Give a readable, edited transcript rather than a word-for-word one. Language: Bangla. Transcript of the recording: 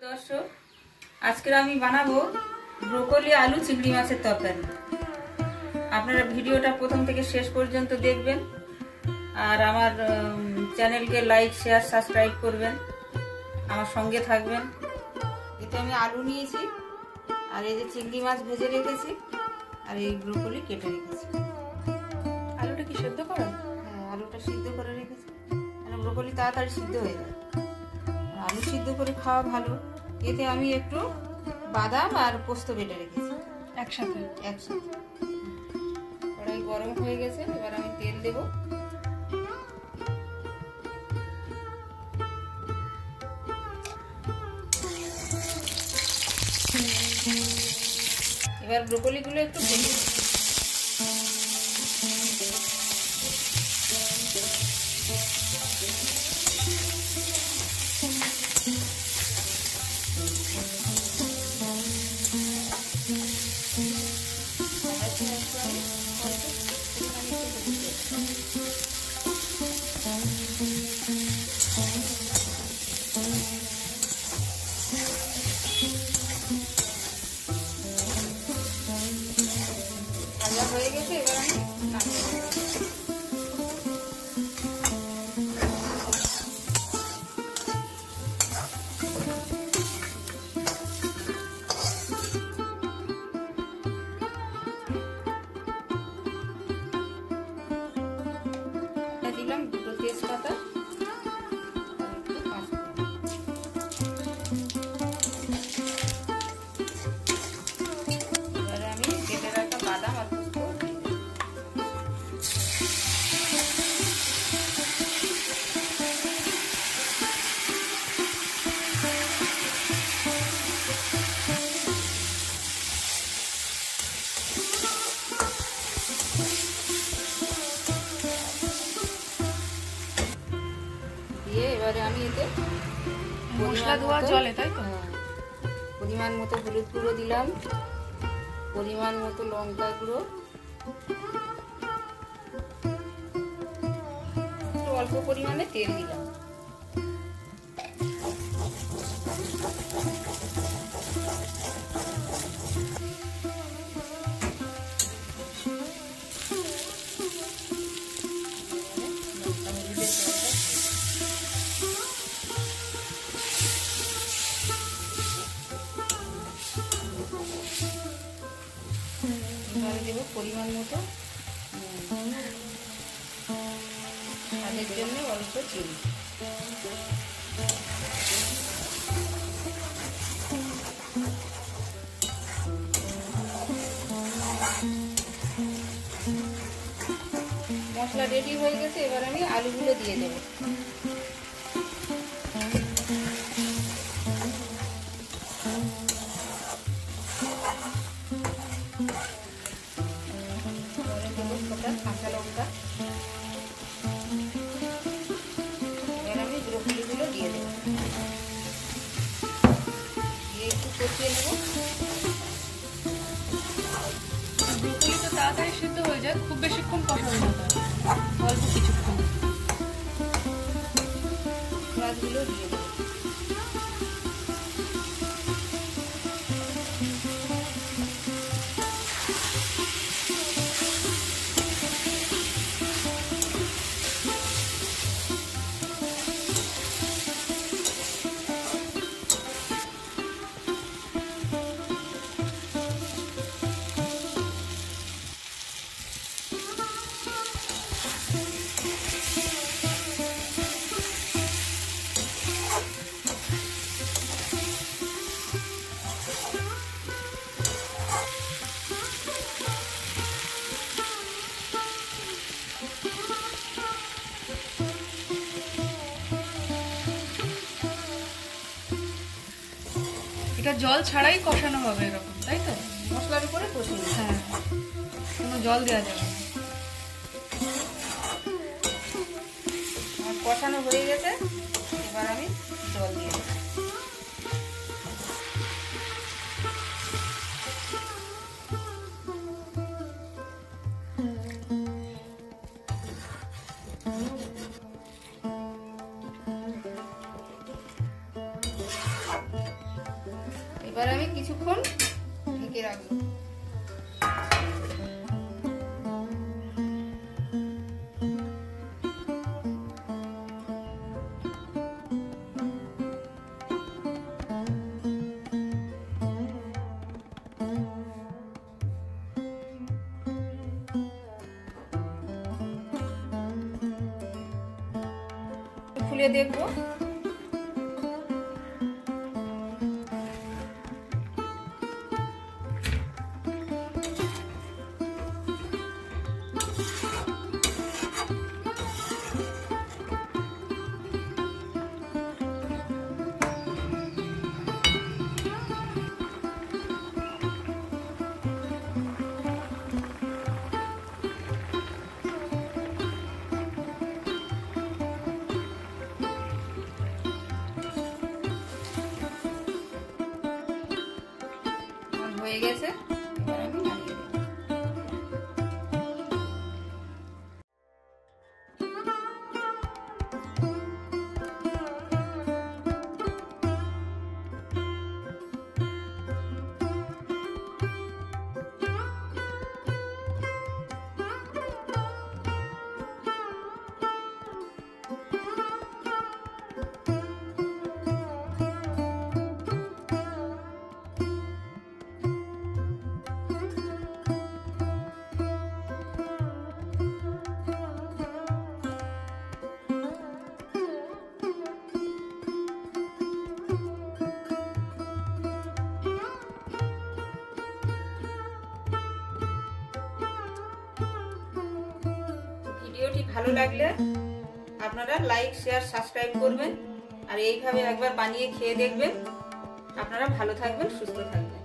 দর্শক, আজকে আমি বানাবো ব্রোকলি আলু চিংড়ি মাছের তরকারি। আপনারা ভিডিওটা প্রথম থেকে শেষ পর্যন্ত দেখবেন আর আমার চ্যানেলকে লাইক শেয়ার সাবস্ক্রাইব করবেন, আমার সঙ্গে থাকবেন। এতে আমি আলু নিয়েছি আর এই যে চিংড়ি মাছ ভেজে রেখেছি আর এই ব্রোকলি কেটে রেখেছি। আলুটা কি সেদ্ধ করা? হ্যাঁ, আলুটা সিদ্ধ করে রেখেছি, কারণ ব্রোকলি তাড়াতাড়ি সিদ্ধ হয়ে যায়। আলু সিদ্ধ করে খাওয়া ভালো। এতে আমি একটু বাদাম আর পোস্ত বেটে রেখেছি একসাথে। কড়াই গরম হয়ে গেছে, এবার আমি তেল দেব। এবার ব্রোকলিগুলো একটু ভেজে নেব। ভাজা হয়ে গেছে, এবার আমি দিলাম দুটো তেজপাতা। এবারে আমি কেটে রাখা বাদাম আর পোস্ত দিয়ে এবারে আমি এতে মশলা দেওয়া জলে, তাই তো? পরিমাণ মতো হলুদ গুঁড়ো দিলাম, পরিমাণ মতো লঙ্কা গুঁড়ো, অল্প পরিমাণে তেল দিলাম। এবারে দেবো পরিমাণ মতো স্বাদের জন্য অল্প চিনি। মশলা রেডি হয়ে গেছে, এবার আমি আলুগুলো দিয়ে দেবো। কাঁচা লঙ্কা, এবার আমি ব্রোকলিগুলো দিয়ে দেবো, দিয়ে একটু কষিয়ে নেব। ব্রোকলি তো তাড়াতাড়ি সিদ্ধ হয়ে যায়, খুব বেশিক্ষণ কষানো না, অল্প কিছুক্ষণ। মাছগুলো দিয়ে দেবো। এটা জল ছাড়াই কষানো হবে এরকম, তাই তো? মশলার উপরে কষিয়ে, হ্যাঁ, কোনো জল দেওয়া যাবে না। আমার কষানো হয়ে গেছে, এবার আমি জল দিয়ে দেবো। এবার আমি কিছুক্ষণ ঢেকে রাখবো। খুলে দেখবো। হয়ে গেছে, এবার আমি নামিয়ে দেব। ভিডিওটি ভালো লাগলে আপনারা লাইক, শেয়ার, সাবস্ক্রাইব করবেন আর এইভাবে একবার বানিয়ে খেয়ে দেখবেন। আপনারা ভালো থাকবেন, সুস্থ থাকবেন।